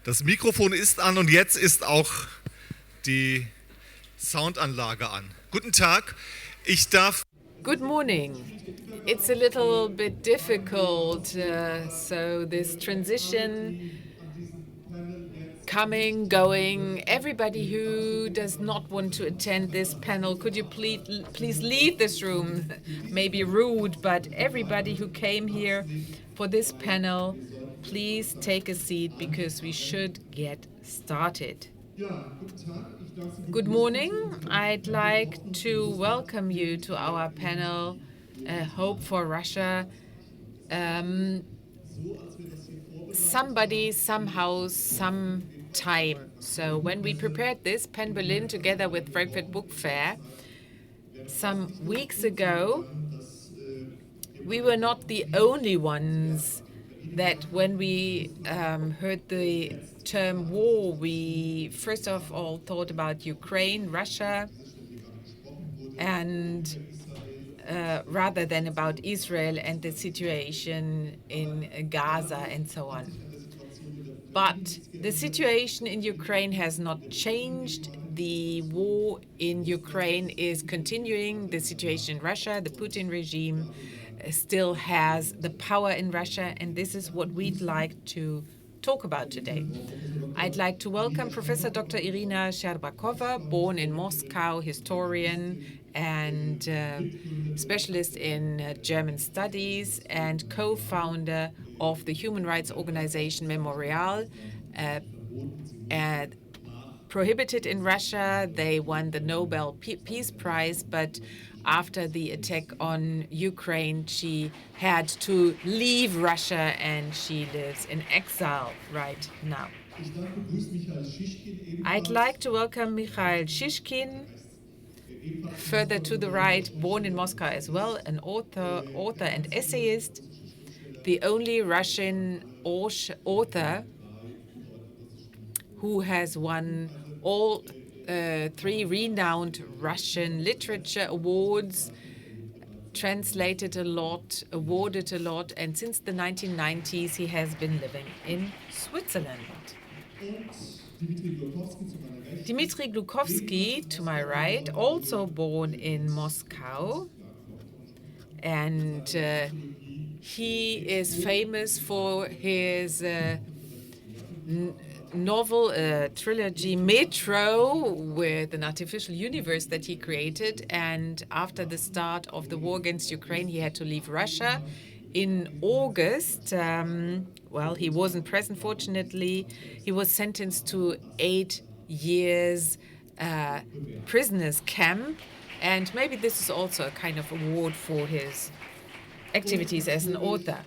Das Mikrofon ist an und jetzt ist auch die Soundanlage an. Guten Tag, ich darf... Good morning. It's a little bit difficult, so this transition, coming, going, everybody who does not want to attend this panel, could you please leave this room? Maybe rude, but everybody who came here for this panel, please take a seat because we should get started. Good morning. I'd like to welcome you to our panel, Hope for Russia. Somebody, somehow, sometime. So when we prepared this, Penn Berlin, together with Frankfurt Book Fair, some weeks ago, we were not the only ones that when we heard the term war, we first of all thought about Ukraine, Russia, and rather than about Israel and the situation in Gaza and so on. But the situation in Ukraine has not changed. The war in Ukraine is continuing. The situation in Russia, the Putin regime, still has the power in Russia, and this is what we'd like to talk about today. I'd like to welcome Professor Dr. Irina Sherbakova, born in Moscow, historian and specialist in German studies and co-founder of the human rights organization Memorial. Prohibited in Russia, they won the Nobel Peace Prize, but after the attack on Ukraine, she had to leave Russia and she lives in exile right now. I'd like to welcome Mikhail Shishkin, further to the right, born in Moscow as well, an author and essayist, the only Russian author who has won all three renowned Russian literature awards, translated a lot, awarded a lot, and since the 1990s he has been living in Switzerland. Dmitry Glukhovsky, to my right, also born in Moscow, and he is famous for his novel trilogy Metro, with an artificial universe that he created, and after the start of the war against Ukraine he had to leave Russia in August. Well, he wasn't present, fortunately. He was sentenced to 8 years prisoners camp, and maybe this is also a kind of award for his activities as an author.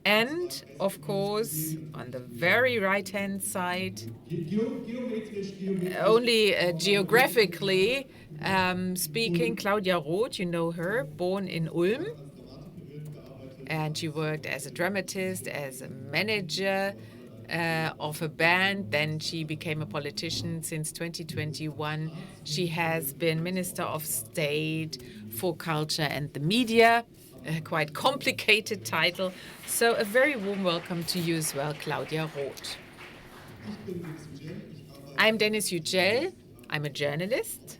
And, of course, on the very right-hand side, only geographically speaking, Claudia Roth, you know her, born in Ulm. And she worked as a dramatist, as a manager of a band. Then she became a politician since 2021. She has been Minister of State for Culture and the Media. A quite complicated title. So a very warm welcome to you as well, Claudia Roth. I'm Deniz Yücel. I'm a journalist.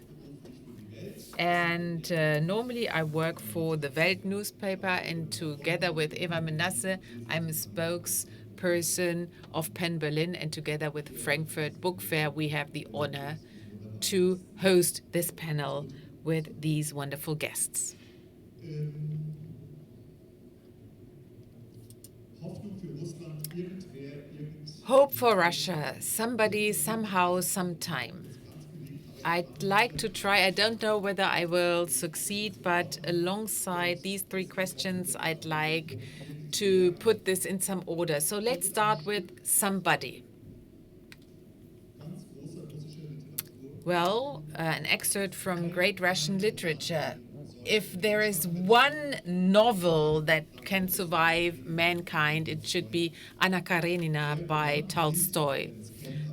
And normally I work for the Welt newspaper, and together with Eva Menasse, I'm a spokesperson of Penn Berlin, and together with Frankfurt Book Fair, we have the honor to host this panel with these wonderful guests. Hope for Russia, somebody, somehow, sometime. I'd like to try, I don't know whether I will succeed, but alongside these three questions, I'd like to put this in some order. So let's start with somebody. Well, an excerpt from great Russian literature. If there is one novel that can survive mankind, it should be Anna Karenina by Tolstoy.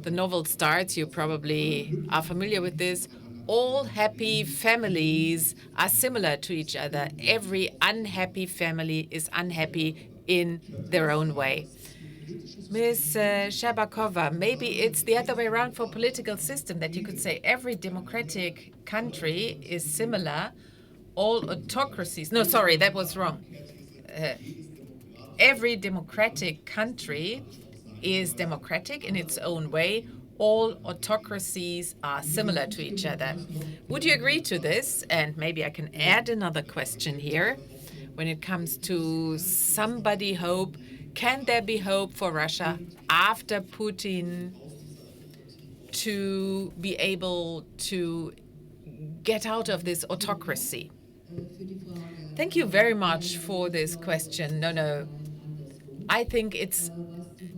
The novel starts, you probably are familiar with this, all happy families are similar to each other. Every unhappy family is unhappy in their own way. Ms. Sherbakova, maybe it's the other way around for political system, that you could say every democratic country is similar, all autocracies. No, sorry, that was wrong. Every democratic country is democratic in its own way. All autocracies are similar to each other. Would you agree to this? And maybe I can add another question here. When it comes to somebody hope, can there be hope for Russia after Putin to be able to get out of this autocracy? Thank you very much for this question. No, I think it's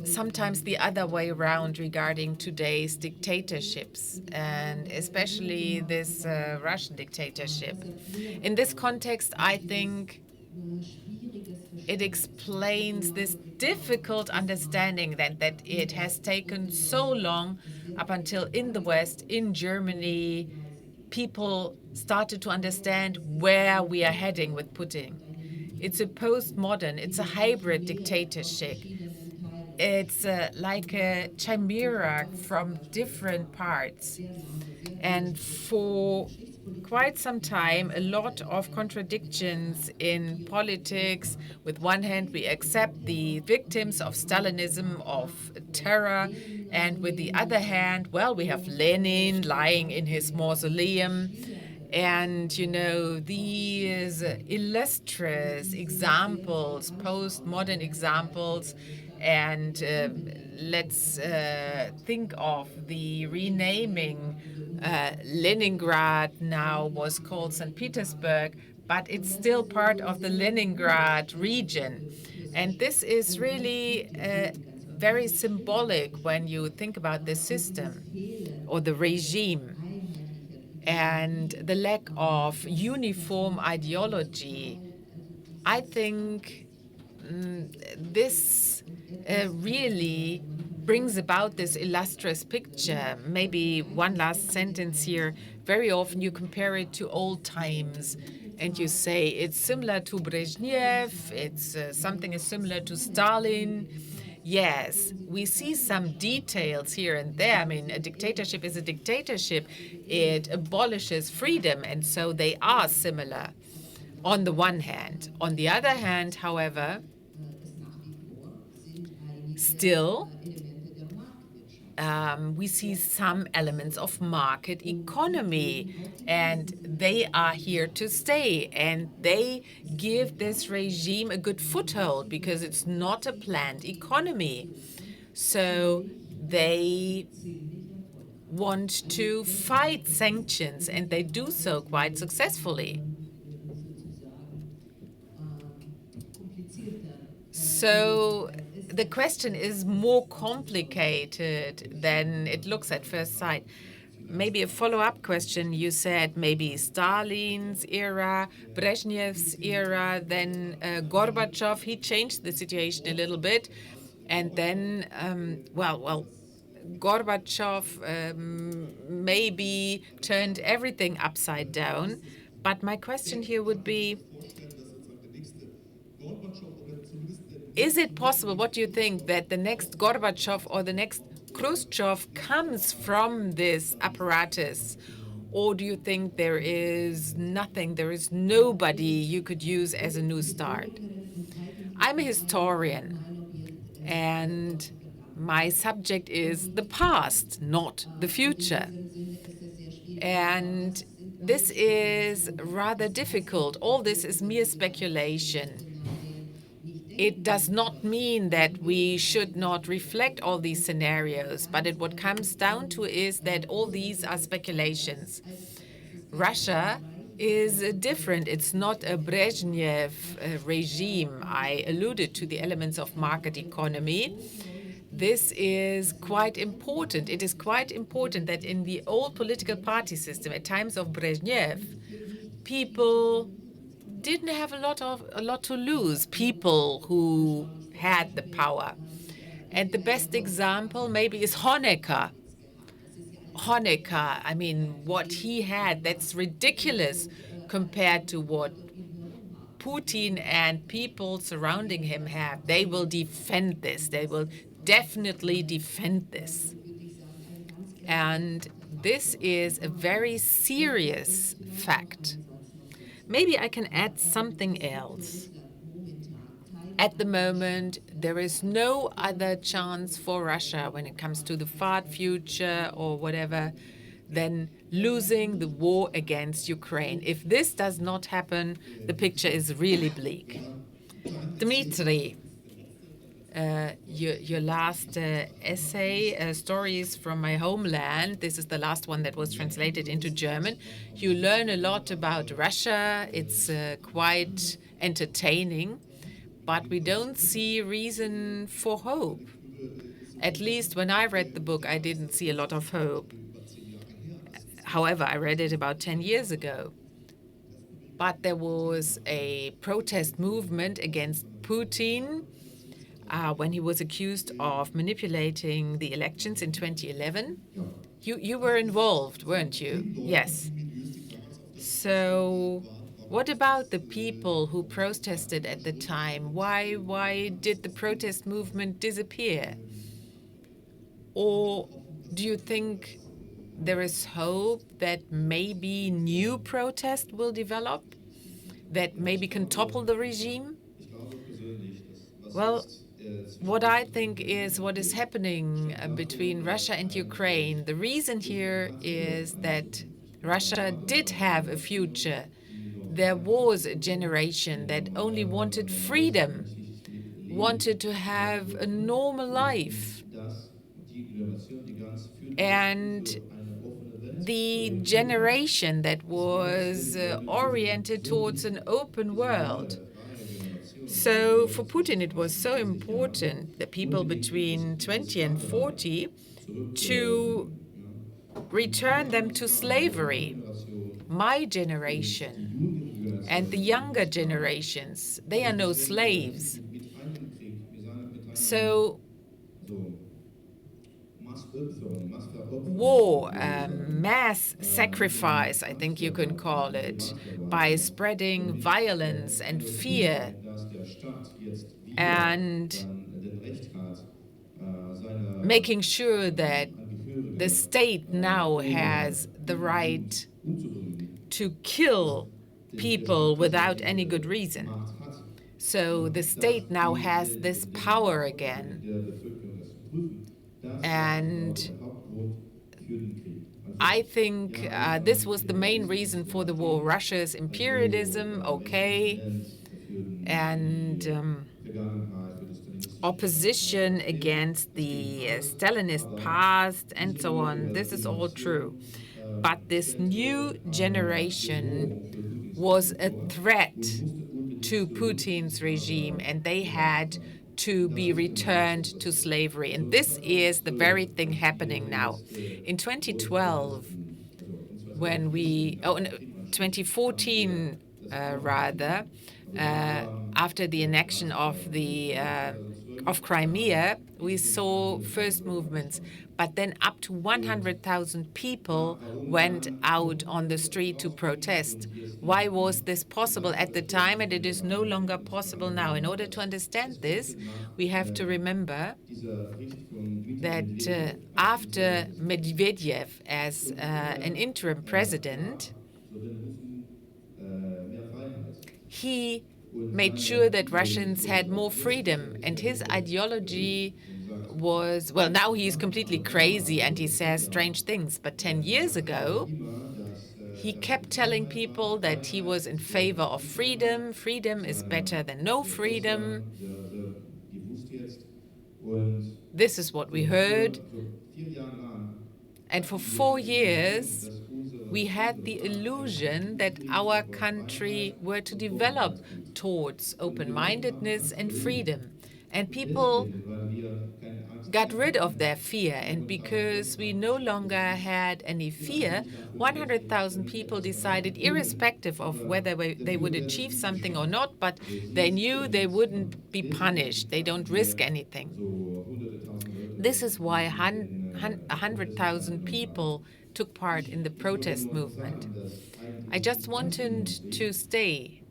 sometimes the other way around regarding today's dictatorships, and especially this Russian dictatorship. In this context, I think it explains this difficult understanding that it has taken so long up until in the West, in Germany, people started to understand where we are heading with Putin. It's a postmodern, it's a hybrid dictatorship. It's like a chimera from different parts. And for quite some time, a lot of contradictions in politics. With one hand, we accept the victims of Stalinism, of terror, and with the other hand, well, we have Lenin lying in his mausoleum. And, you know, these illustrious examples, postmodern examples, and let's think of the renaming. Leningrad now was called St. Petersburg, but it's still part of the Leningrad region. And this is really very symbolic when you think about the system or the regime and the lack of uniform ideology. I think this really brings about this illustrious picture. Maybe one last sentence here. Very often you compare it to old times and you say it's similar to Brezhnev, it's something is similar to Stalin. Yes, we see some details here and there. I mean, a dictatorship is a dictatorship. It abolishes freedom, and so they are similar on the one hand. On the other hand, however, still, we see some elements of market economy, and they are here to stay, and they give this regime a good foothold because it's not a planned economy. So they want to fight sanctions, and they do so quite successfully. So the question is more complicated than it looks at first sight. Maybe a follow-up question. You said maybe Stalin's era, Brezhnev's era, then Gorbachev, he changed the situation a little bit. And then, Gorbachev maybe turned everything upside down. But my question here would be, is it possible, what do you think, that the next Gorbachev or the next Khrushchev comes from this apparatus? Or do you think there is nothing, there is nobody you could use as a new start? I'm a historian, and my subject is the past, not the future. And this is rather difficult. All this is mere speculation. It does not mean that we should not reflect all these scenarios, but what comes down to is that all these are speculations. Russia is different. It's not a Brezhnev regime. I alluded to the elements of market economy. This is quite important. It is quite important that in the old political party system, at times of Brezhnev, people didn't have a lot to lose, people who had the power. And the best example maybe is Honecker. Honecker, I mean, what he had, that's ridiculous compared to what Putin and people surrounding him have. They will defend this. They will definitely defend this. And this is a very serious fact. Maybe I can add something else. At the moment, there is no other chance for Russia when it comes to the far future or whatever than losing the war against Ukraine. If this does not happen, the picture is really bleak. Dmitry, your last essay, Stories from My Homeland, this is the last one that was translated into German. You learn a lot about Russia. It's quite entertaining, but we don't see reason for hope. At least when I read the book, I didn't see a lot of hope. However, I read it about 10 years ago. But there was a protest movement against Putin when he was accused of manipulating the elections in 2011. You were involved, weren't you? Yes. So what about the people who protested at the time? Why did the protest movement disappear? Or do you think there is hope that maybe new protest will develop, that maybe can topple the regime? Well, what I think is what is happening between Russia and Ukraine. The reason here is that Russia did have a future. There was a generation that only wanted freedom, wanted to have a normal life. And the generation that was oriented towards an open world. So for Putin, it was so important, the people between 20 and 40, to return them to slavery. My generation and the younger generations, they are no slaves. So war, mass sacrifice, I think you can call it, by spreading violence and fear, and making sure that the state now has the right to kill people without any good reason. So the state now has this power again. And I think this was the main reason for the war. Russia's imperialism, okay, and opposition against the Stalinist past and so on. This is all true. But this new generation was a threat to Putin's regime, and they had to be returned to slavery. And this is the very thing happening now. In 2012, when we, in 2014 rather, after the annexion of Crimea, we saw first movements. But then up to 100,000 people went out on the street to protest. Why was this possible at the time, and it is no longer possible now? In order to understand this, we have to remember that after Medvedev as an interim president, he made sure that Russians had more freedom, and his ideology was, well, now he's completely crazy and he says strange things, but 10 years ago, he kept telling people that he was in favor of freedom. Freedom is better than no freedom. This is what we heard. And for 4 years, we had the illusion that our country were to develop towards open-mindedness and freedom. And people got rid of their fear. And because we no longer had any fear, 100,000 people decided, irrespective of whether they would achieve something or not, but they knew they wouldn't be punished. They don't risk anything. This is why 100,000 people took part in the protest movement. I just wanted to say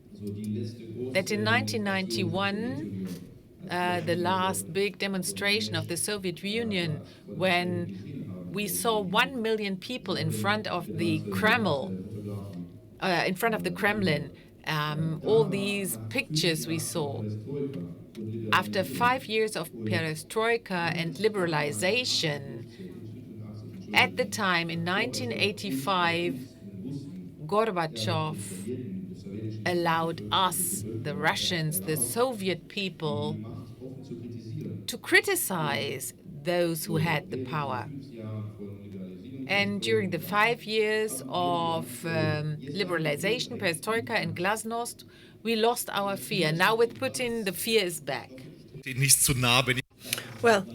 that in 1991, the last big demonstration of the Soviet Union, when we saw 1 million people in front of the Kremlin, all these pictures we saw. After 5 years of perestroika and liberalization, at the time in 1985, Gorbachev allowed us, the Russians, the Soviet people, to criticize those who had the power. And during the 5 years of liberalization, perestroika, and glasnost, we lost our fear. Now with Putin, the fear is back. Well,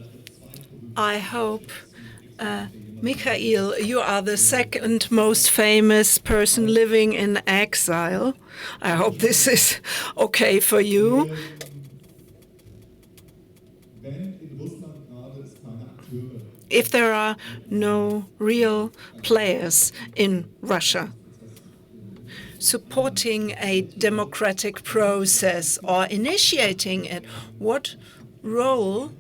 I hope, Mikhail, you are the second most famous person living in exile. I hope this is okay for you. If there are no real players in Russia supporting a democratic process or initiating it, what role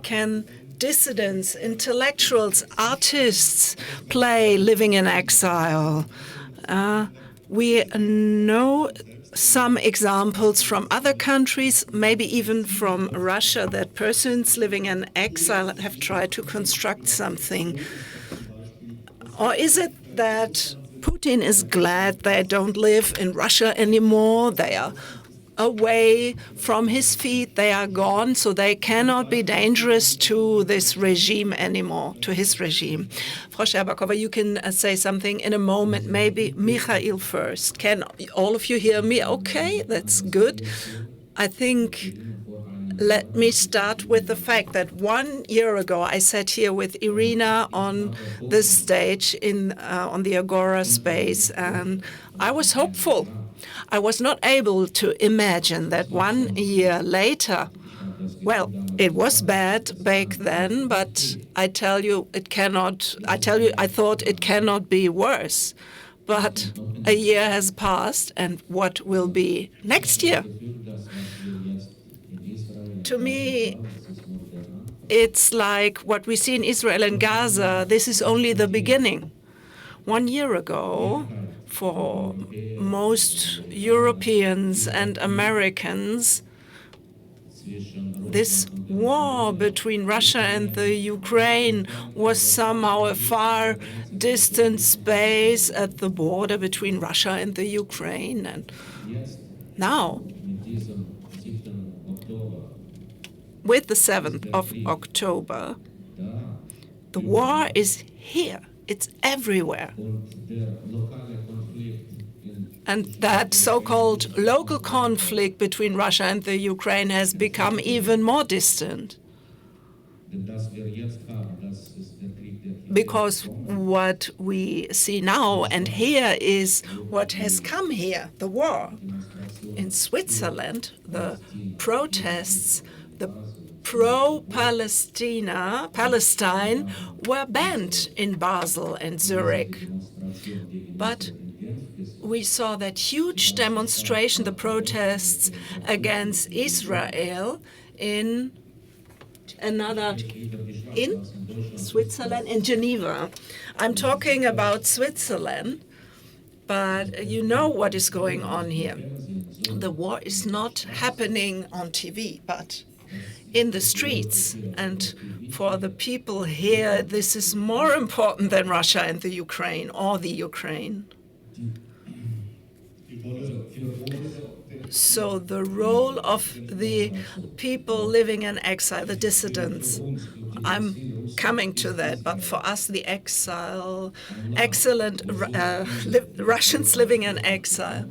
can dissidents, intellectuals, artists play living in exile? We know some examples from other countries, maybe even from Russia, that persons living in exile have tried to construct something. Or is it that Putin is glad they don't live in Russia anymore? They are away from his feet, they are gone, so they cannot be dangerous to this regime anymore, to his regime. Frau Sherbakova, you can say something in a moment, maybe Mikhail first. Can all of you hear me okay? That's good. I think, let me start with the fact that 1 year ago I sat here with Irina on the stage on the Agora space, and I was hopeful. I was not able to imagine that 1 year later, well, it was bad back then, but I thought it cannot be worse. But a year has passed, and what will be next year? To me, it's like what we see in Israel and Gaza. This is only the beginning. 1 year ago, for most Europeans and Americans, this war between Russia and the Ukraine was somehow a far distant space at the border between Russia and the Ukraine. And now, with the 7th of October, the war is here. It's everywhere. And that so-called local conflict between Russia and the Ukraine has become even more distant. Because what we see now and hear is what has come here, the war. In Switzerland, the protests, the Palestine were banned in Basel and Zurich. But we saw that huge demonstration, the protests against Israel in Switzerland, in Geneva. I'm talking about Switzerland, but you know what is going on here. The war is not happening on TV, but in the streets. And for the people here, this is more important than Russia and the Ukraine, or the Ukraine. So the role of the people living in exile, the dissidents, I'm coming to that, but for us, the excellent Russians living in exile,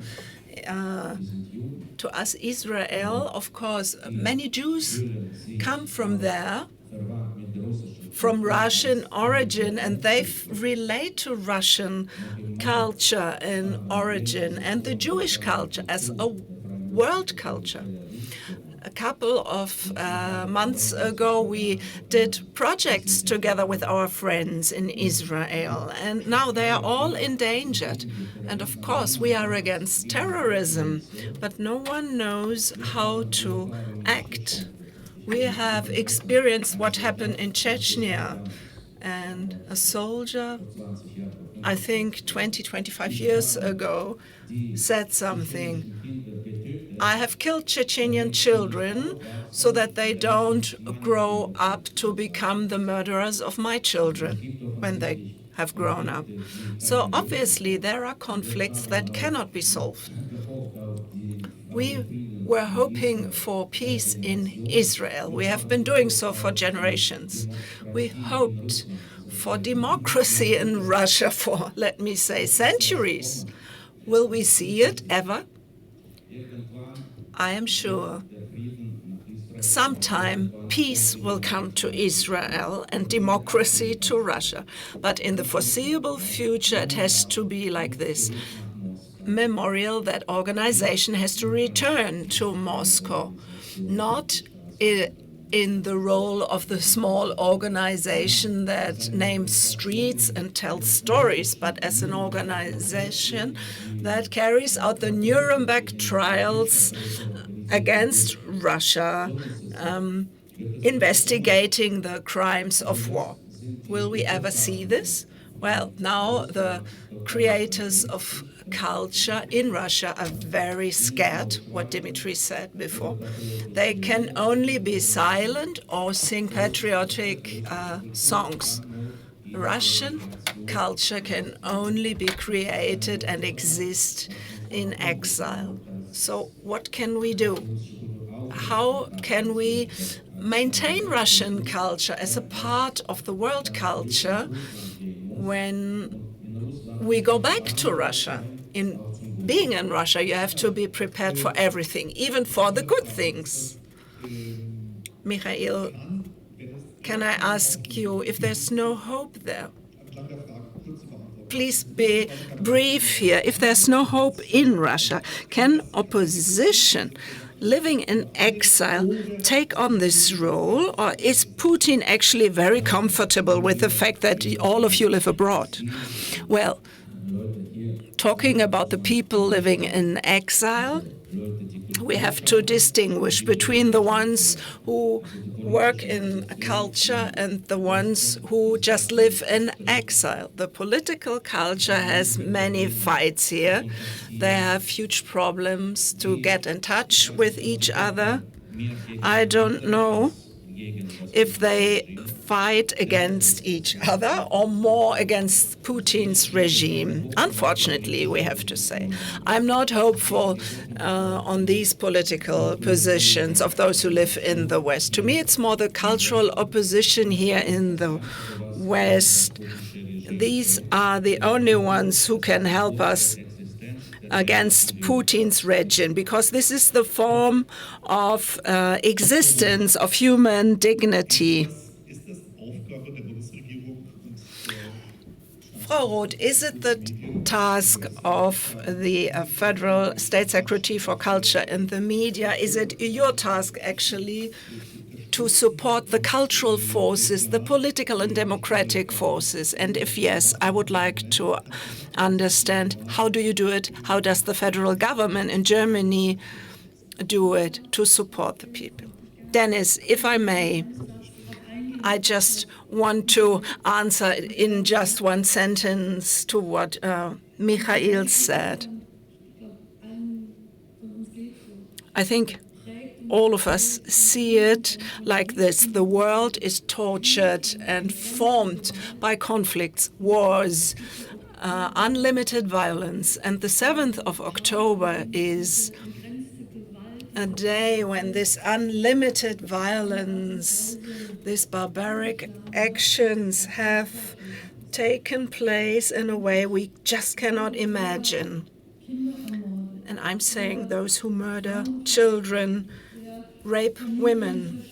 to us, Israel, of course, many Jews come from there, from Russian origin, and they relate to Russian culture and origin and the Jewish culture as a world culture. A couple of months ago, we did projects together with our friends in Israel, and now they are all endangered. And of course, we are against terrorism, but no one knows how to act. We have experienced what happened in Chechnya, and a soldier, I think 20, 25 years ago, said something. I have killed Chechenian children so that they don't grow up to become the murderers of my children when they have grown up. So obviously there are conflicts that cannot be solved. We were hoping for peace in Israel. We have been doing so for generations. We hoped for democracy in Russia for, let me say, centuries. Will we see it ever? I am sure sometime peace will come to Israel and democracy to Russia. But in the foreseeable future, it has to be like this. Memorial, that organization has to return to Moscow, not in the role of the small organization that names streets and tells stories, but as an organization that carries out the Nuremberg trials against Russia, investigating the crimes of war. Will we ever see this? Well, now the creators of culture in Russia are very scared, what Dmitry said before. They can only be silent or sing patriotic songs. Russian culture can only be created and exist in exile. So what can we do? How can we maintain Russian culture as a part of the world culture when we go back to Russia? In being in Russia, you have to be prepared for everything, even for the good things. Mikhail, can I ask you if there's no hope there? Please be brief here. If there's no hope in Russia, can opposition living in exile take on this role, or is Putin actually very comfortable with the fact that all of you live abroad? Well, talking about the people living in exile, we have to distinguish between the ones who work in culture and the ones who just live in exile. The political culture has many fights here. They have huge problems to get in touch with each other. I don't know if they fight against each other or more against Putin's regime. Unfortunately, we have to say. I'm not hopeful on these political positions of those who live in the West. To me, it's more the cultural opposition here in the West. These are the only ones who can help us against Putin's regime, because this is the form of existence of human dignity. Frau Roth, is it the task of the Federal State Secretary for Culture and the Media, is it your task actually to support the cultural forces, the political and democratic forces? And if yes, I would like to understand, how do you do it? How does the federal government in Germany do it to support the people? Deniz, if I may, I just want to answer in just one sentence to what Mikhail said. I think all of us see it like this. The world is tortured and formed by conflicts, wars, unlimited violence. And the 7th of October is a day when this unlimited violence, these barbaric actions have taken place in a way we just cannot imagine. And I'm saying those who murder children, rape women,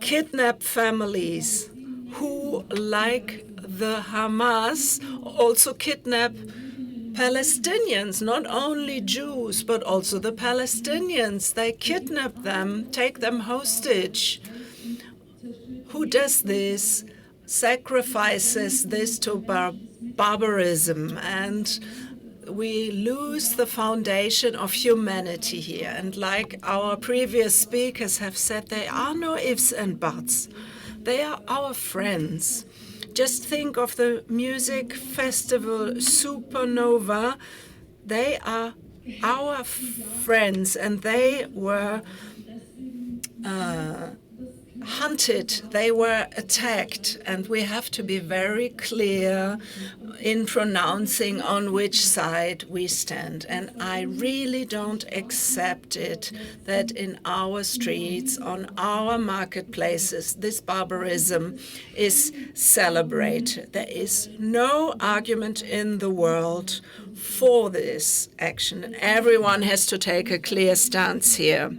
kidnap families, who, like the Hamas, also kidnap Palestinians, not only Jews, but also the Palestinians. They kidnap them, take them hostage. Who does this? Sacrifices this to barbarism, and we lose the foundation of humanity here. And like our previous speakers have said, there are no ifs and buts. They are our friends. Just think of the music festival Supernova. They are our friends, and they were hunted, they were attacked, and we have to be very clear in pronouncing on which side we stand. And I really don't accept it that in our streets, on our marketplaces, this barbarism is celebrated. There is no argument in the world for this action, and everyone has to take a clear stance here.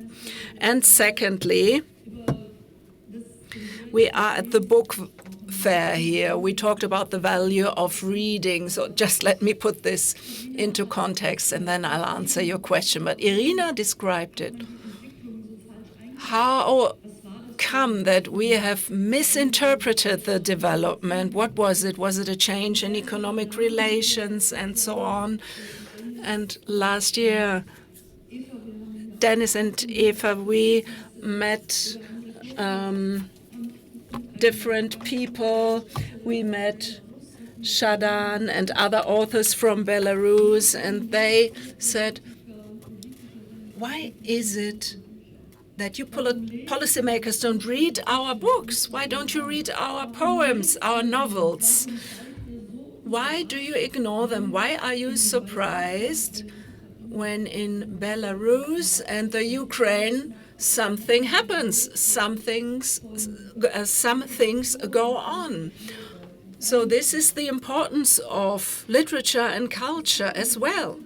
And secondly, we are at the book fair here. We talked about the value of reading. So just let me put this into context, and then I'll answer your question. But Irina described it. How come that we have misinterpreted the development? What was it? Was it a change in economic relations and so on? And last year, Deniz and Eva, we met different people. We met Shadan and other authors from Belarus, and they said, why is it that you policymakers don't read our books? Why don't you read our poems, our novels? Why do you ignore them? Why are you surprised when in Belarus and the Ukraine something happens, some things go on? So this is the importance of literature and culture as well.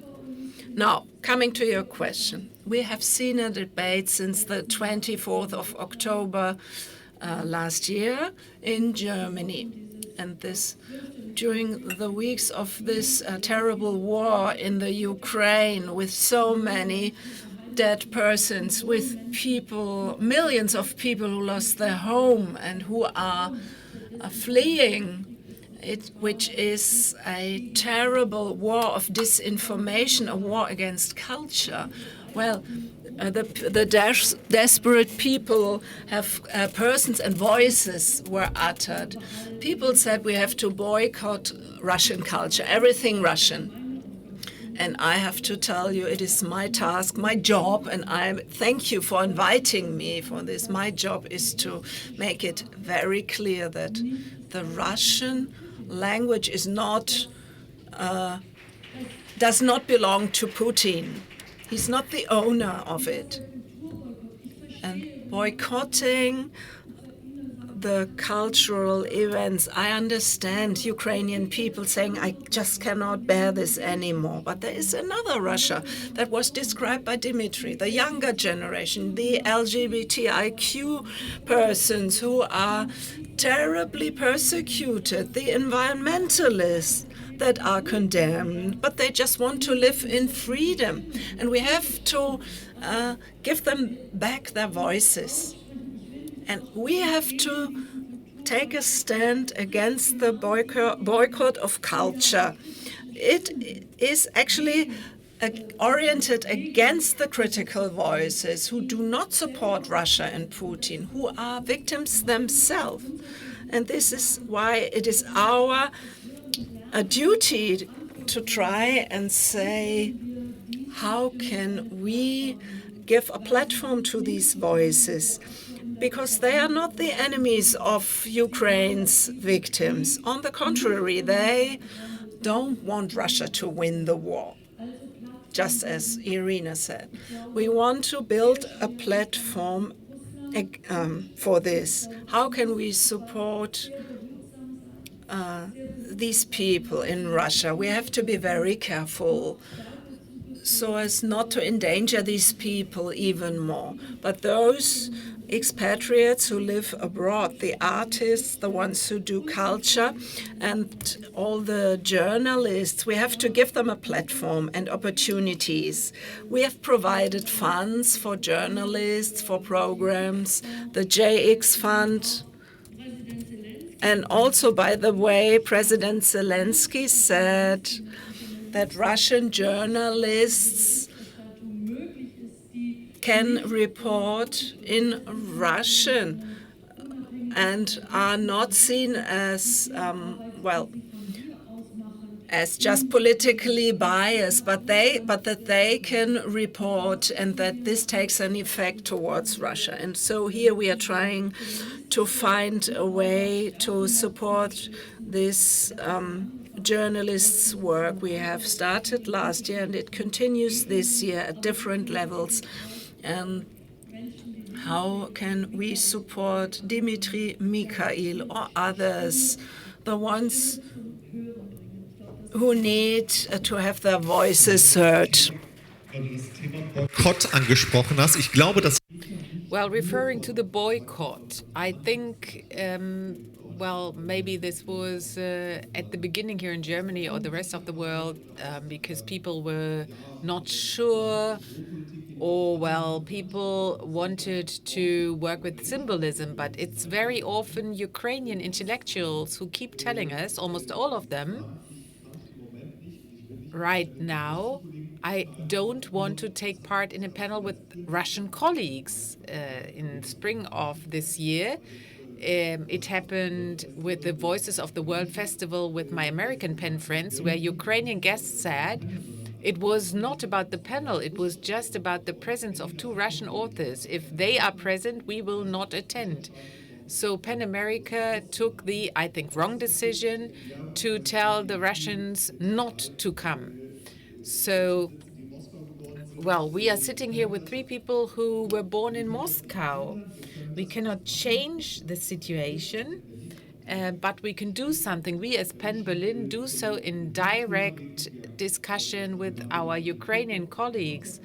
Now, coming to your question, we have seen a debate since the 24th of October last year in Germany. And this, during the weeks of this terrible war in the Ukraine, with so many dead persons, with people, millions of people who lost their home and who are fleeing, which is a terrible war of disinformation, a war against culture. Well, the desperate people have persons and voices were uttered. People said we have to boycott Russian culture, everything Russian. And I have to tell you, it is my task, my job, and I thank you for inviting me for this. My job is to make it very clear that the Russian language is not, does not belong to Putin. He's not the owner of it. And boycotting the cultural events, I understand Ukrainian people saying, I just cannot bear this anymore. But there is another Russia that was described by Dmitry, the younger generation, the LGBTIQ persons who are terribly persecuted, the environmentalists that are condemned, but they just want to live in freedom. And we have to give them back their voices. And we have to take a stand against the boycott of culture. It is actually oriented against the critical voices who do not support Russia and Putin, who are victims themselves. And this is why it is our duty to try and say, how can we give a platform to these voices? Because they are not the enemies of Ukraine's victims. On the contrary, they don't want Russia to win the war, just as Irina said. We want to build a platform for this. How can we support these people in Russia? We have to be very careful so as not to endanger these people even more. But those expatriates who live abroad, the artists, the ones who do culture, and all the journalists. We have to give them a platform and opportunities. We have provided funds for journalists, for programs, the JX Fund. And also, by the way, President Zelensky said that Russian journalists can report in Russian and are not seen as, as just politically biased, but that they can report and that this takes an effect towards Russia. And so here we are trying to find a way to support this journalists' work. We have started last year and it continues this year at different levels. And how can we support Dmitry, Mikhail, or others, the ones who need to have their voices heard? Boycott angesprochen hast. Ich glaube, dass Well, referring to the boycott, I think, maybe this was at the beginning here in Germany or the rest of the world because people were not sure, or, people wanted to work with symbolism. But it's very often Ukrainian intellectuals who keep telling us, almost all of them, right now, I don't want to take part in a panel with Russian colleagues. In spring of this year, it happened with the Voices of the World Festival with my American pen friends, where Ukrainian guests said it was not about the panel, it was just about the presence of two Russian authors. If they are present, we will not attend. So PEN America took the, I think, wrong decision to tell the Russians not to come. So, we are sitting here with three people who were born in Moscow. We cannot change the situation, but we can do something. We as PEN Berlin do so in direct discussion with our Ukrainian colleagues.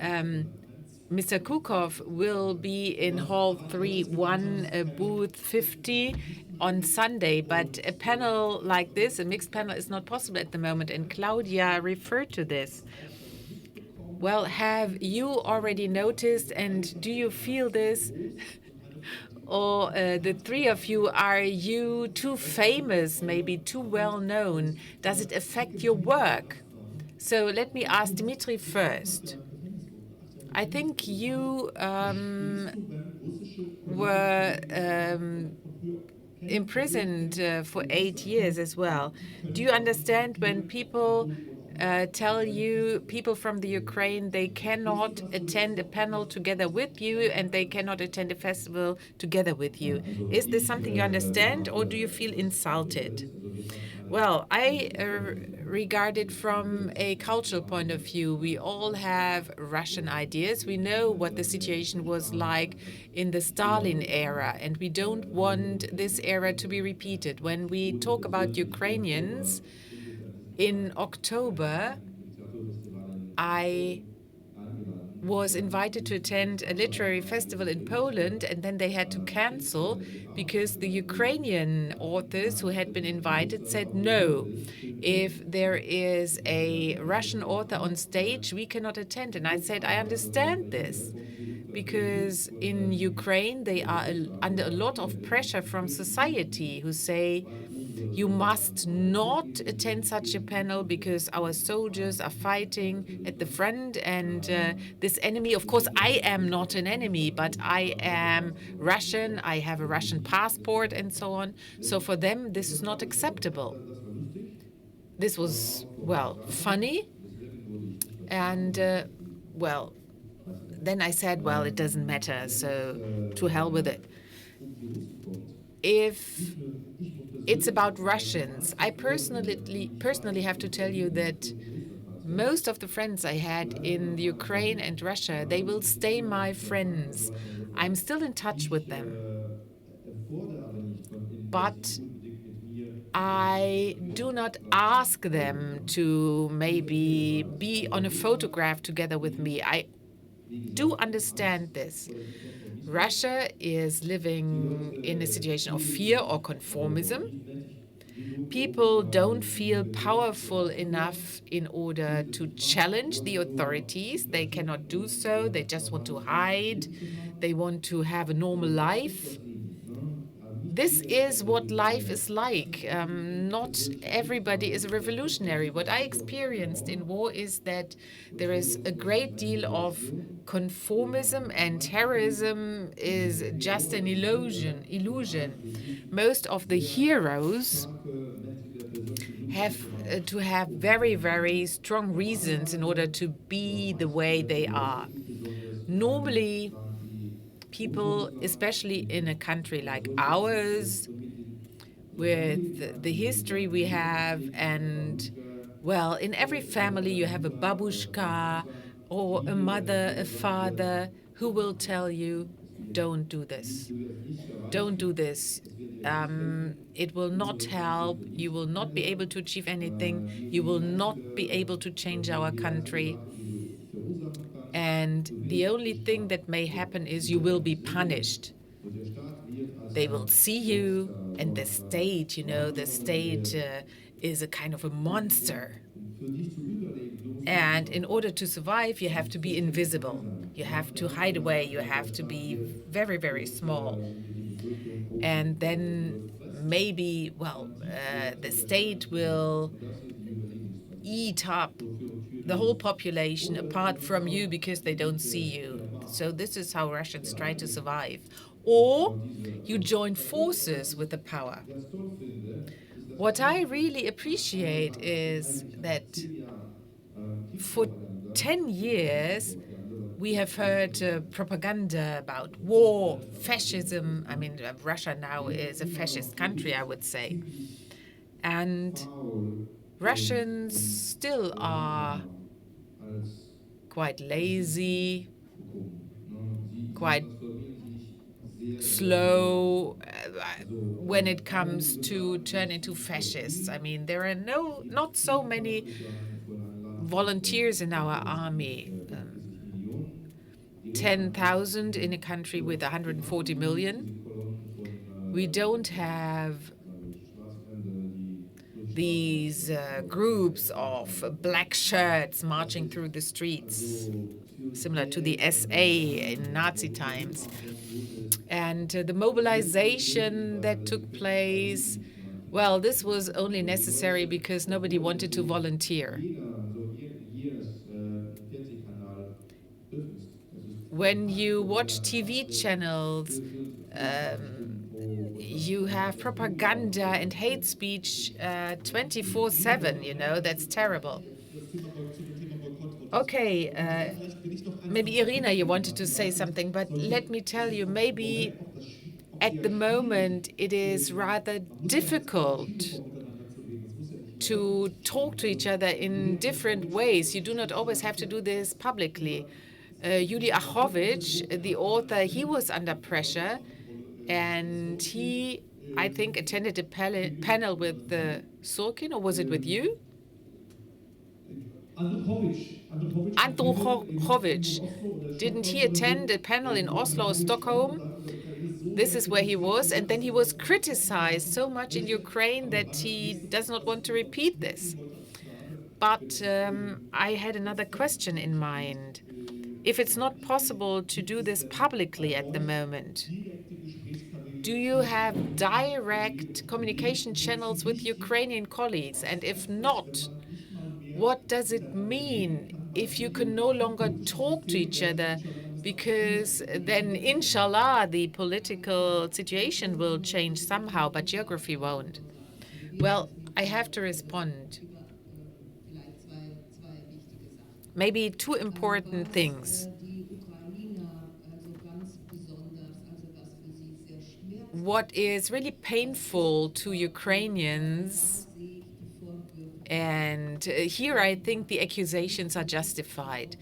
Mr. Kukov will be in Hall 3-1, booth 50 on Sunday, but a panel like this, a mixed panel, is not possible at the moment, and Claudia referred to this. Well, have you already noticed, and do you feel this? Or the three of you, are you too famous, maybe too well known? Does it affect your work? So let me ask Dmitry first. I think you were imprisoned for 8 years as well. Do you understand when people tell you, people from the Ukraine, they cannot attend a panel together with you and they cannot attend a festival together with you? Is this something you understand, or do you feel insulted? Well, I regard it from a cultural point of view. We all have Russian ideas. We know what the situation was like in the Stalin era, and we don't want this era to be repeated. When we talk about Ukrainians, in October, I was invited to attend a literary festival in Poland, and then they had to cancel because the Ukrainian authors who had been invited said no. If there is a Russian author on stage, we cannot attend. And I said, I understand this, because in Ukraine they are under a lot of pressure from society who say, you must not attend such a panel because our soldiers are fighting at the front, and this enemy, of course, I am not an enemy, but I am Russian, I have a Russian passport, and so on. So for them, this is not acceptable. This was, funny. And, then I said, it doesn't matter, so to hell with it. If it's about Russians, I personally have to tell you that most of the friends I had in the Ukraine and Russia, they will stay my friends. I'm still in touch with them. But I do not ask them to maybe be on a photograph together with me. I do understand this. Russia is living in a situation of fear or conformism. People don't feel powerful enough in order to challenge the authorities. They cannot do so. They just want to hide. They want to have a normal life. This is what life is like. Not everybody is a revolutionary. What I experienced in war is that there is a great deal of conformism, and terrorism is just an illusion. Most of the heroes have to have very, very strong reasons in order to be the way they are. Normally, people, especially in a country like ours, with the history we have, and, well, in every family you have a babushka or a mother, a father, who will tell you, don't do this. Don't do this. It will not help. You will not be able to achieve anything. You will not be able to change our country. And the only thing that may happen is you will be punished. They will see you, and the state, the state is a kind of a monster. And in order to survive, you have to be invisible. You have to hide away. You have to be very, very small. And then maybe, the state will eat up the whole population apart from you because they don't see you. So this is how Russians try to survive. Or you join forces with the power. What I really appreciate is that for 10 years, we have heard propaganda about war, fascism. I mean, Russia now is a fascist country, I would say. And Russians still are quite lazy, quite slow when it comes to turn into fascists. I mean, there are not so many volunteers in our army. 10,000 in a country with 140 million. We don't have these groups of black shirts marching through the streets, similar to the SA in Nazi times. And the mobilization that took place, well, this was only necessary because nobody wanted to volunteer. When you watch TV channels, you have propaganda and hate speech 24/7, that's terrible. Okay, maybe Irina, you wanted to say something, but let me tell you, maybe at the moment it is rather difficult to talk to each other in different ways. You do not always have to do this publicly. Yuli Achovich, the author, he was under pressure, and he, I think, attended a panel with Sorkin, or was it with you? Andruchovich. Didn't he attend a panel in Oslo or Stockholm? This is where he was, and then he was criticized so much in Ukraine that he does not want to repeat this. But I had another question in mind. If it's not possible to do this publicly at the moment, do you have direct communication channels with Ukrainian colleagues? And if not, what does it mean if you can no longer talk to each other? Because then, inshallah, the political situation will change somehow, but geography won't. Well, I have to respond. Maybe two important things. What is really painful to Ukrainians, and here I think the accusations are justified.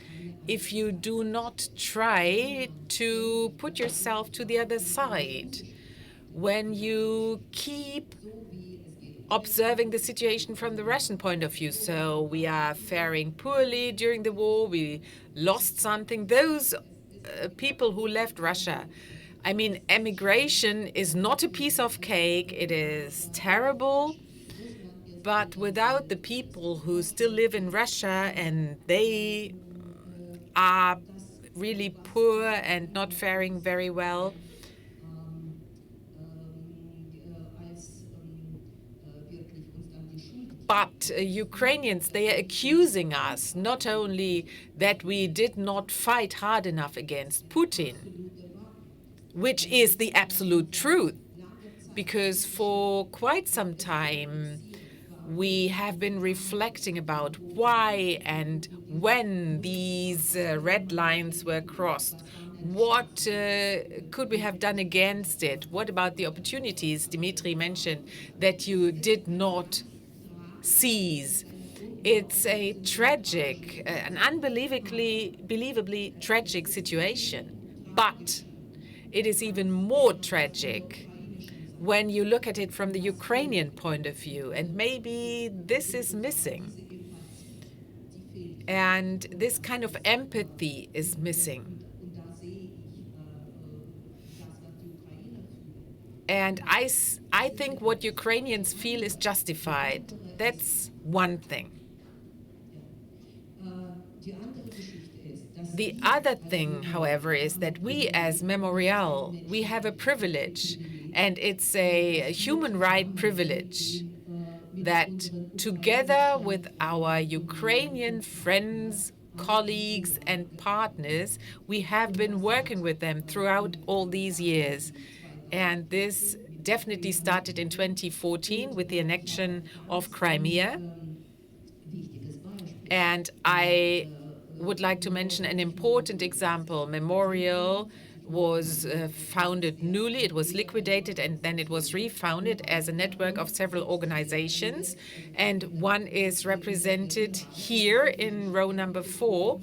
If you do not try to put yourself to the other side, when you keep observing the situation from the Russian point of view, so we are faring poorly during the war, we lost something, those people who left Russia. I mean, emigration is not a piece of cake. It is terrible. But without the people who still live in Russia and they are really poor and not faring very well, but Ukrainians, they are accusing us not only that we did not fight hard enough against Putin, which is the absolute truth, because for quite some time we have been reflecting about why and when these red lines were crossed. What could we have done against it? What about the opportunities Dmitry mentioned that you did not seize? It's a tragic, an unbelievably tragic situation. But it is even more tragic when you look at it from the Ukrainian point of view. And maybe this is missing. And this kind of empathy is missing. And I think what Ukrainians feel is justified. That's one thing. The other thing, however, is that we as Memorial, we have a privilege, and it's a human right privilege that together with our Ukrainian friends, colleagues, and partners, we have been working with them throughout all these years. And this definitely started in 2014 with the annexion of Crimea. And I would like to mention an important example. Memorial was founded newly. It was liquidated and then it was refounded as a network of several organizations. And one is represented here in row number 4.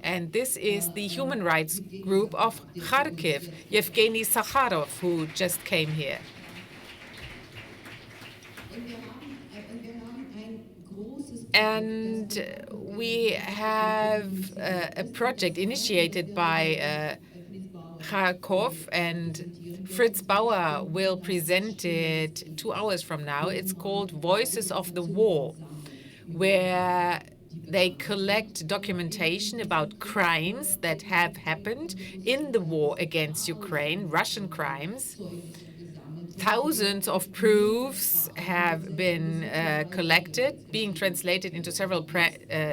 And this is the human rights group of Kharkiv, Yevgeny Sakharov, who just came here. And we have a project initiated by Kharkov, and Fritz Bauer will present it 2 hours from now. It's called Voices of the War, where they collect documentation about crimes that have happened in the war against Ukraine, Russian crimes. Thousands of proofs have been collected, being translated into several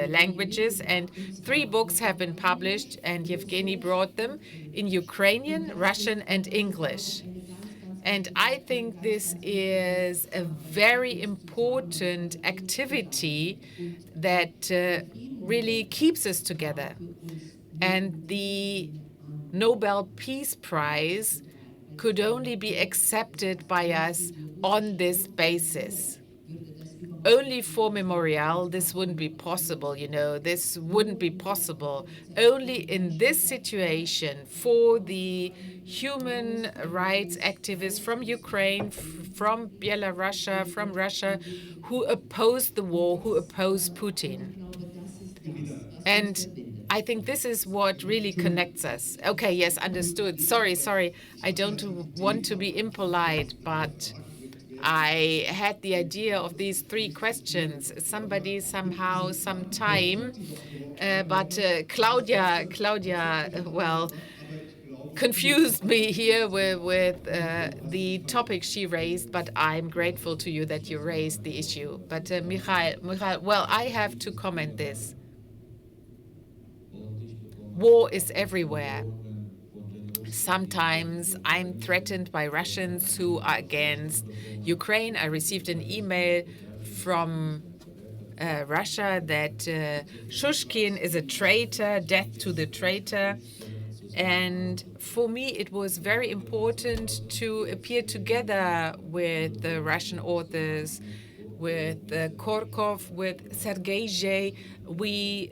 languages, and 3 books have been published, and Yevgeny brought them in Ukrainian, Russian, and English. And I think this is a very important activity that really keeps us together. And the Nobel Peace Prize could only be accepted by us on this basis. Only for Memorial, this wouldn't be possible, this wouldn't be possible. Only in this situation for the human rights activists from Ukraine, from Belarus, from Russia, who oppose the war, who oppose Putin. And I think this is what really connects us. Okay, yes, understood. Sorry. I don't want to be impolite, but I had the idea of these 3 questions. Somebody, somehow, sometime. But Claudia, well, confused me here with the topic she raised, but I'm grateful to you that you raised the issue. But Mikhail, well, I have to comment this. War is everywhere. Sometimes I'm threatened by Russians who are against Ukraine. I received an email from Russia that Shishkin is a traitor, death to the traitor. And for me, it was very important to appear together with the Russian authors, with Korkov, with Sergei Zhay. We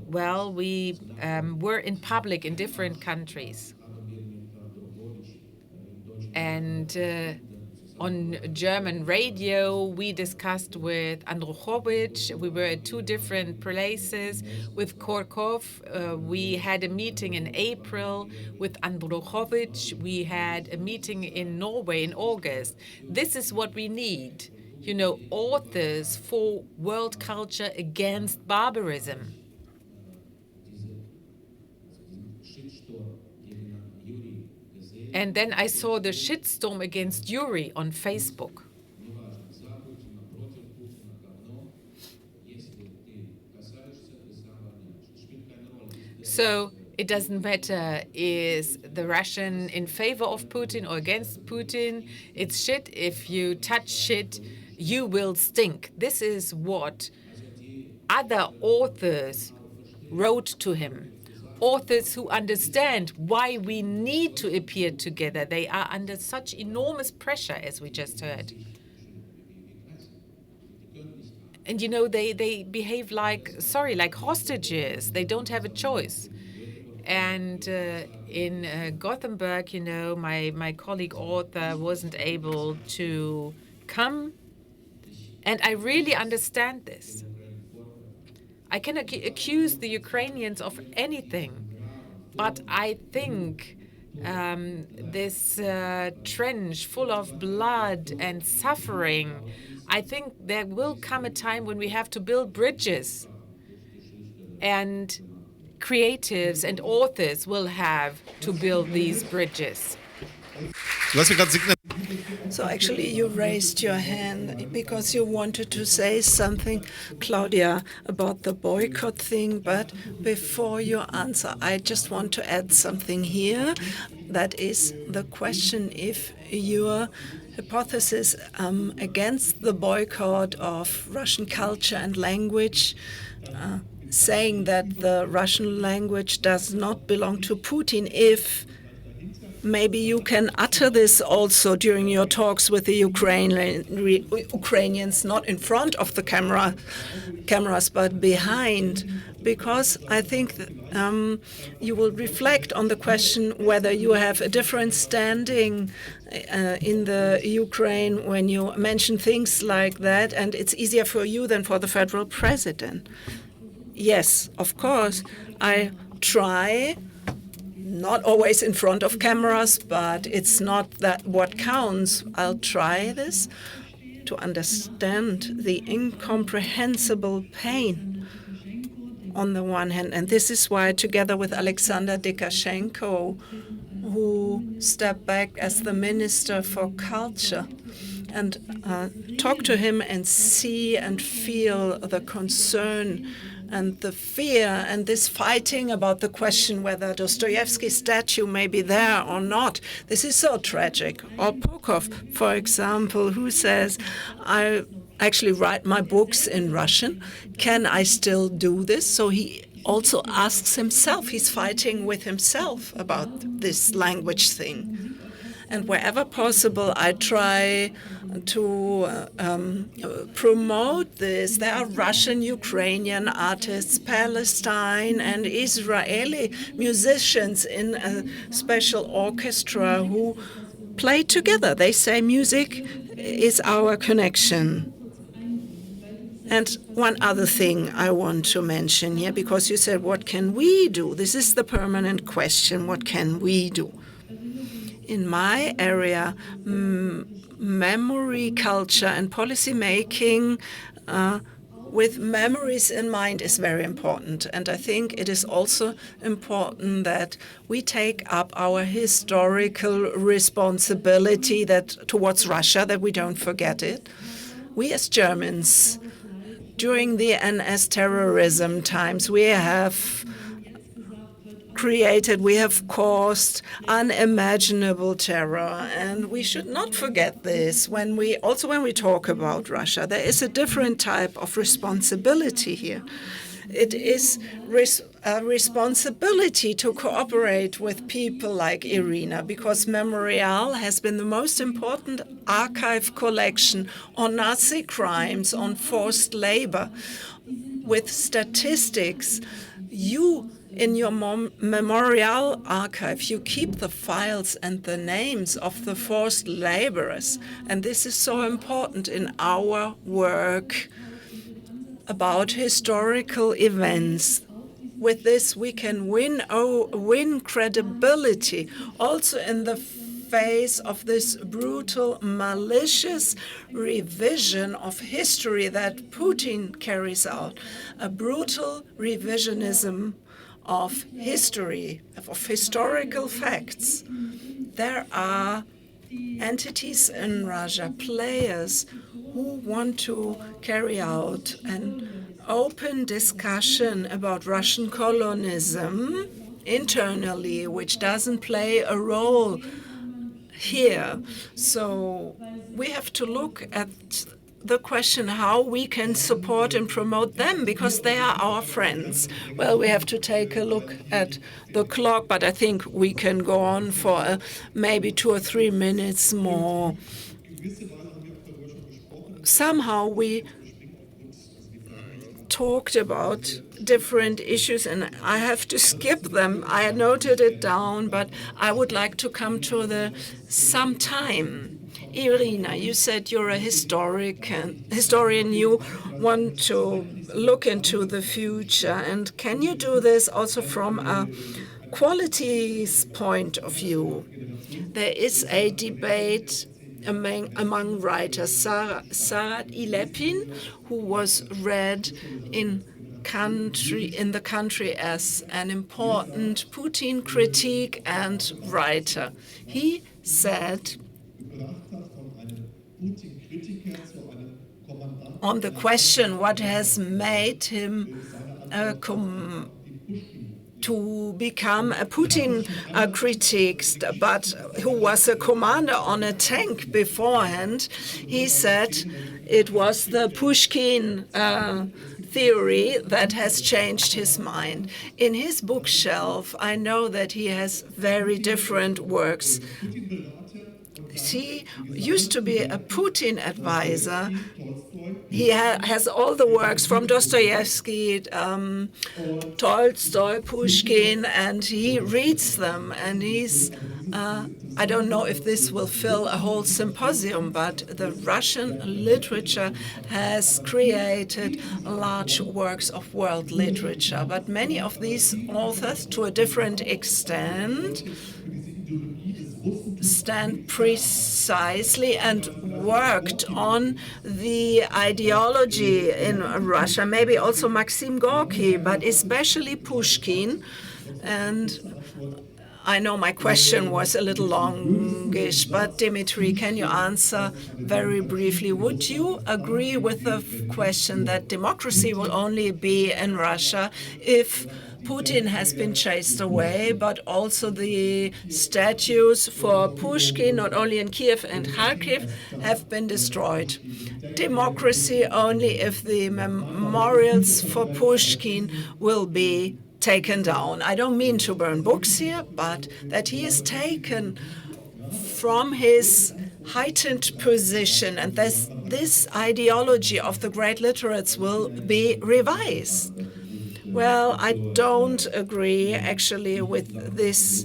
were in public in different countries. And on German radio. We discussed with Andruchowicz. We were at two different places. With Korkov, we had a meeting in April. With Andruchowicz, we had a meeting in Norway in August. This is what we need. You know, authors for world culture against barbarism. And then I saw the shitstorm against Yuri on Facebook. So it doesn't matter, is the Russian in favor of Putin or against Putin? It's shit. If you touch shit, you will stink. This is what other authors wrote to him. Authors who understand why we need to appear together. They are under such enormous pressure, as we just heard. And, you know, they behave like hostages. They don't have a choice. And in Gothenburg, you know, my colleague author wasn't able to come. And I really understand this. I can accuse the Ukrainians of anything, but I think this trench full of blood and suffering, I think there will come a time when we have to build bridges, and creatives and authors will have to build these bridges. So actually you raised your hand because you wanted to say something, Claudia, about the boycott thing, but before you answer, I just want to add something here. That is the question if your hypothesis against the boycott of Russian culture and language, saying that the Russian language does not belong to Putin, if maybe you can utter this also during your talks with the Ukrainians, not in front of the cameras, but behind, because I think you will reflect on the question whether you have a different standing in the Ukraine when you mention things like that, and it's easier for you than for the federal president. Yes, of course, I try. Not always in front of cameras, but it's not that what counts. I'll try this to understand the incomprehensible pain on the one hand. And this is why, together with Alexander Dikashenko, who stepped back as the Minister for Culture, and talk to him and see and feel the concern and the fear and this fighting about the question whether Dostoevsky's statue may be there or not. This is so tragic. Or Pokov, for example, who says, I actually write my books in Russian. Can I still do this? So he also asks himself, he's fighting with himself about this language thing. And wherever possible, I try to promote this. There are Russian, Ukrainian artists, Palestine and Israeli musicians in a special orchestra who play together. They say music is our connection. And one other thing I want to mention here, because you said, what can we do? This is the permanent question. What can we do? In my area, memory culture and policy making with memories in mind is very important. And I think it is also important that we take up our historical responsibility towards Russia, that we don't forget it. We as Germans, during the NS terrorism times, we have caused unimaginable terror, and we should not forget this when we talk about Russia. There is a different type of responsibility here. It is a responsibility to cooperate with people like Irina, because Memorial has been the most important archive collection on Nazi crimes, on forced labor. With statistics, you In your memorial archive, you keep the files and the names of the forced laborers. And this is so important in our work about historical events. With this, we can win credibility also in the face of this brutal, malicious revision of history that Putin carries out. A brutal revisionism of history, of historical facts. There are entities in Russia, players who want to carry out an open discussion about Russian colonialism internally, which doesn't play a role here. So we have to look at the question how we can support and promote them, because they are our friends. Well, we have to take a look at the clock, but I think we can go on for maybe 2 or 3 minutes more. Somehow we talked about different issues, and I have to skip them. I noted it down, but I would like to come to the sometime. Irina, you said you're a historian. You want to look into the future. And can you do this also from a qualities point of view? There is a debate among writers. Sarat Ilepin, who was read in the country as an important Putin critic and writer. He said, on the question what has made him to become a Putin critic, but who was a commander on a tank beforehand, he said it was the Pushkin theory that has changed his mind. In his bookshelf, I know that he has very different works. He used to be a Putin advisor. He has all the works from Dostoevsky, Tolstoy, Pushkin, and he reads them. And he's, I don't know if this will fill a whole symposium, but the Russian literature has created large works of world literature. But many of these authors, to a different extent, stand precisely and worked on the ideology in Russia, maybe also Maxim Gorky, but especially Pushkin. And I know my question was a little longish, but Dmitry, can you answer very briefly? Would you agree with the question that democracy will only be in Russia if Putin has been chased away, but also the statues for Pushkin, not only in Kiev and Kharkiv, have been destroyed? Democracy only if the memorials for Pushkin will be taken down. I don't mean to burn books here, but that he is taken from his heightened position, and this ideology of the great literates will be revised. Well, I don't agree actually with this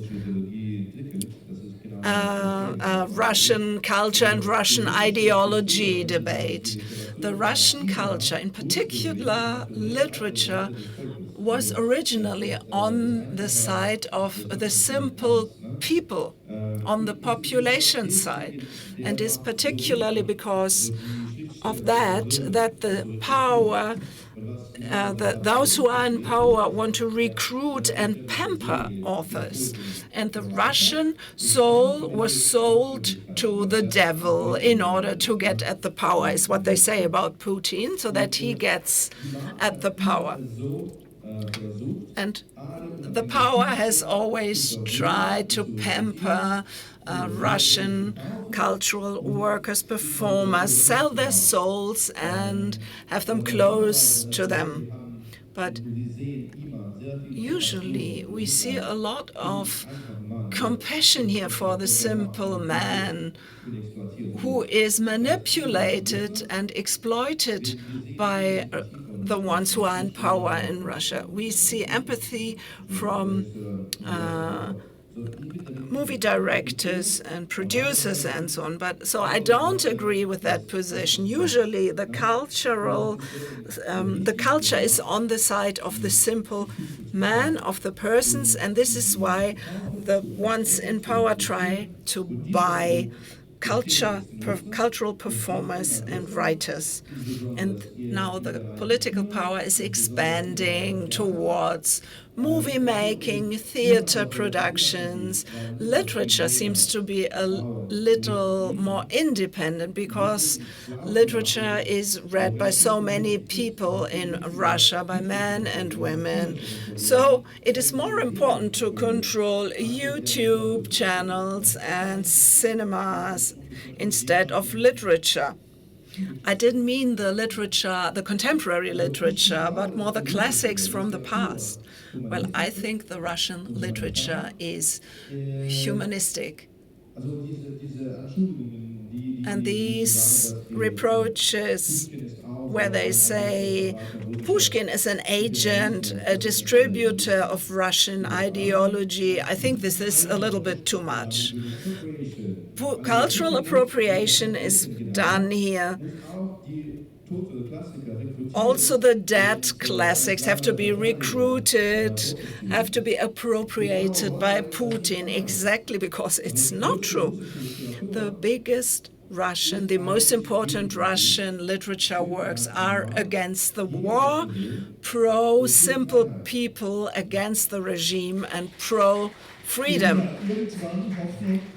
Russian culture and Russian ideology debate. The Russian culture, in particular literature, was originally on the side of the simple people, on the population side, and is particularly because of that the power, those who are in power want to recruit and pamper authors. And the Russian soul was sold to the devil in order to get at the power, is what they say about Putin, so that he gets at the power. And the power has always tried to pamper Russian cultural workers, performers, sell their souls and have them close to them. But usually we see a lot of compassion here for the simple man who is manipulated and exploited by the ones who are in power in Russia. We see empathy from movie directors and producers and so on. But so I don't agree with that position. Usually the culture is on the side of the simple man, of the persons, and this is why the ones in power try to buy cultural performers and writers. And now the political power is expanding towards movie making, theater productions. Literature seems to be a little more independent because literature is read by so many people in Russia, by men and women. So it is more important to control YouTube channels and cinemas instead of literature. I didn't mean the literature, the contemporary literature, but more the classics from the past. Well, I think the Russian literature is humanistic. And these reproaches, where they say Pushkin is an agent, a distributor of Russian ideology, I think this is a little bit too much. Cultural appropriation is done here. Also, the dead classics have to be recruited, have to be appropriated by Putin, exactly because it's not true. The biggest Russian, the most important Russian literature works are against the war, pro-simple people against the regime, and pro-freedom.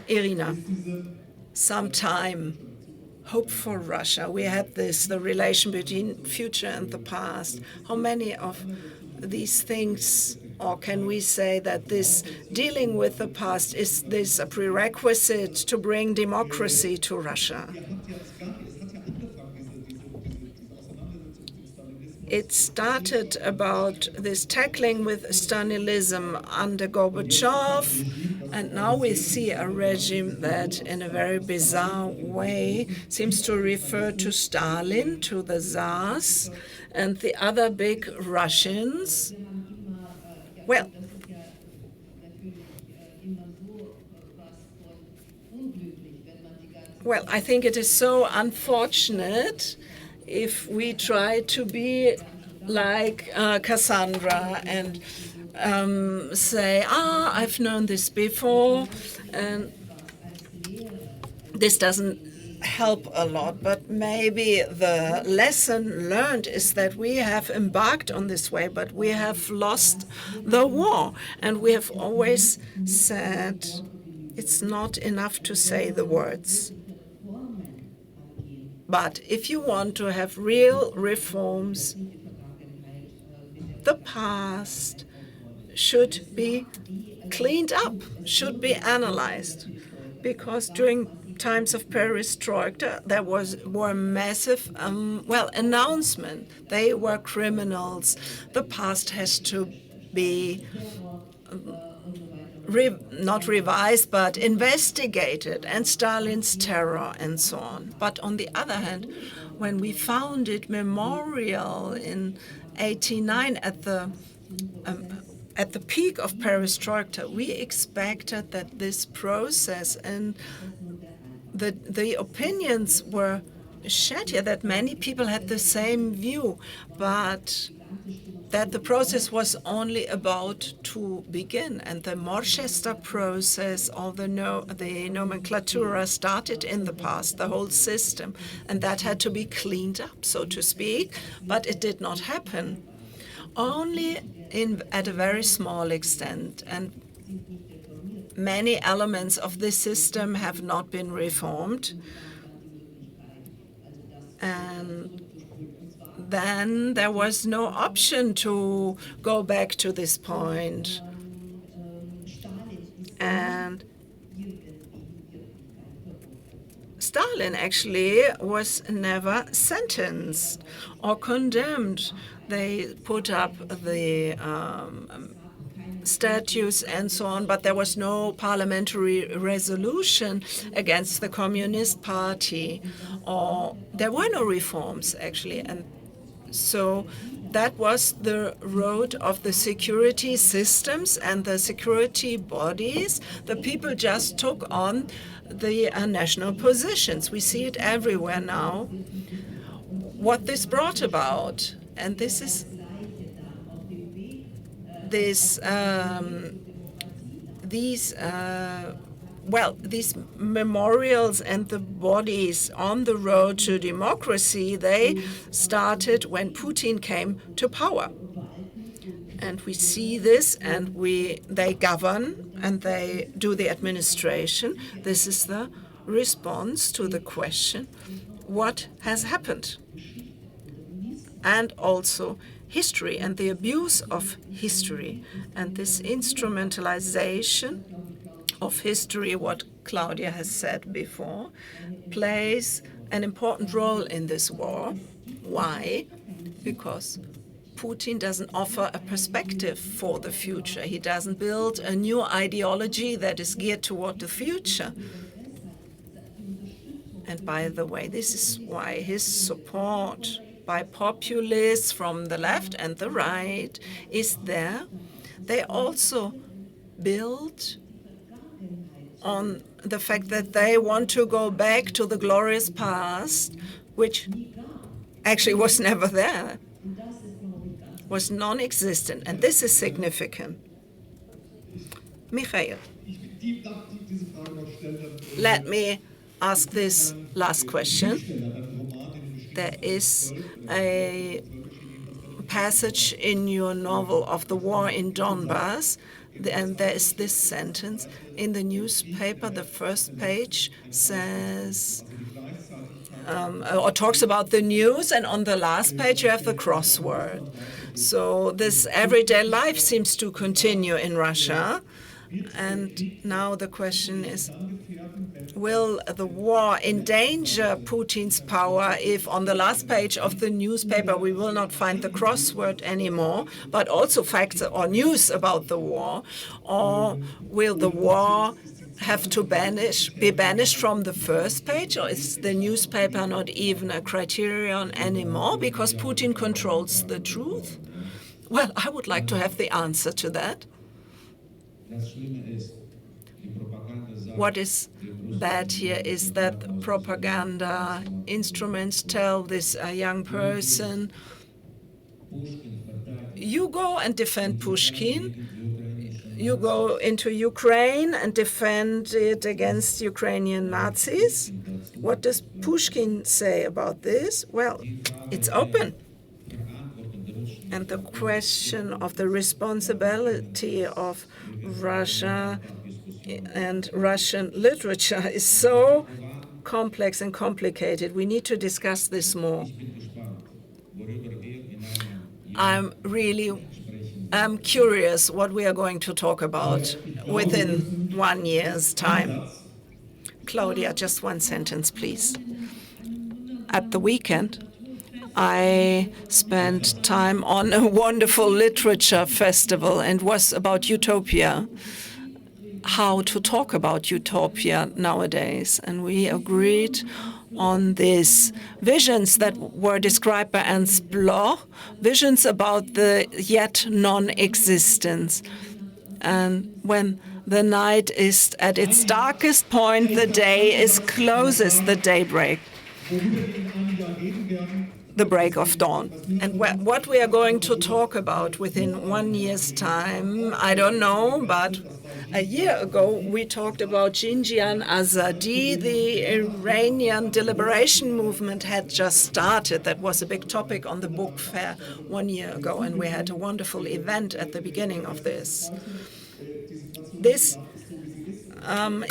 Irina, sometime. Hope for Russia. We had the relation between future and the past. How many of these things, or can we say that this dealing with the past, is this a prerequisite to bring democracy to Russia? It started about this tackling with Stalinism under Gorbachev, and now we see a regime that, in a very bizarre way, seems to refer to Stalin, to the Tsars, and the other big Russians. Well, I think it is so unfortunate if we try to be like Cassandra and say, I've known this before, and this doesn't help a lot. But maybe the lesson learned is that we have embarked on this way, but we have lost the war. And we have always said it's not enough to say the words. But if you want to have real reforms, the past should be cleaned up, should be analyzed. Because during times of perestroika, there were massive, announcements. They were criminals. The past has to be not revised, but investigated, and Stalin's terror and so on. But on the other hand, when we founded Memorial in '89 at the peak of perestroika, we expected that this process and the opinions were shared here, that many people had the same view, but that the process was only about to begin, and the Morchester process, all the nomenclatura started in the past, the whole system, and that had to be cleaned up, so to speak, but it did not happen. Only at a very small extent, and many elements of this system have not been reformed. And then there was no option to go back to this point. And Stalin actually was never sentenced or condemned. They put up the statues and so on, but there was no parliamentary resolution against the Communist Party, or there were no reforms actually. And so that was the road of the security systems and the security bodies. The people just took on the national positions. We see it everywhere now. What this brought about, and this is these memorials and the bodies on the road to democracy, they started when Putin came to power. And we see this, and they govern and they do the administration. This is the response to the question, what has happened? And also history and the abuse of history and this instrumentalization of history, what Claudia has said before, plays an important role in this war. Why? Because Putin doesn't offer a perspective for the future. He doesn't build a new ideology that is geared toward the future. And by the way, this is why his support by populists from the left and the right is there. They also build on the fact that they want to go back to the glorious past, which actually was never there, was non-existent, and this is significant. Mikhail, let me ask this last question. There is a passage in your novel of the war in Donbass, and there is this sentence in the newspaper. The first page says, or talks about the news, and on the last page you have the crossword. So this everyday life seems to continue in Russia. And now the question is, will the war endanger Putin's power if on the last page of the newspaper we will not find the crossword anymore, but also facts or news about the war? Or will the war have to be banished from the first page? Or is the newspaper not even a criterion anymore because Putin controls the truth? Well, I would like to have the answer to that. What is bad here is that propaganda instruments tell this young person, you go and defend Pushkin, you go into Ukraine and defend it against Ukrainian Nazis. What does Pushkin say about this? Well, it's open. And the question of the responsibility of Russia and Russian literature is so complex and complicated. We need to discuss this more. I'm curious what we are going to talk about within 1 year's time. Claudia, just one sentence, please. At the weekend, I spent time on a wonderful literature festival and was about utopia, how to talk about utopia nowadays. And we agreed on these visions that were described by Ernst Bloch, visions about the yet non-existence. And when the night is at its darkest point, the day is closest, the daybreak, the break of dawn. And what we are going to talk about within 1 year's time, I don't know, but a year ago we talked about Xinjiang Azadi. The Iranian liberation movement had just started. That was a big topic on the book fair 1 year ago, and we had a wonderful event at the beginning of this. This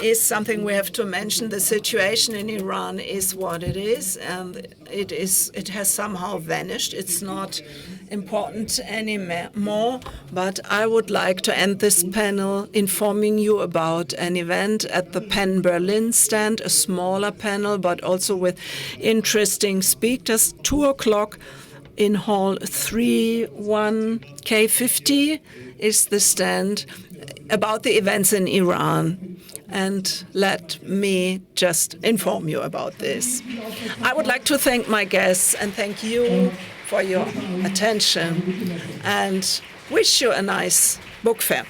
is something we have to mention. The situation in Iran is what it is, and it has somehow vanished. It's not important anymore, but I would like to end this panel informing you about an event at the Penn Berlin stand, a smaller panel, but also with interesting speakers. 2:00 in Hall 31K50 is the stand about the events in Iran. And let me just inform you about this. I would like to thank my guests and thank you for your attention and wish you a nice book fair.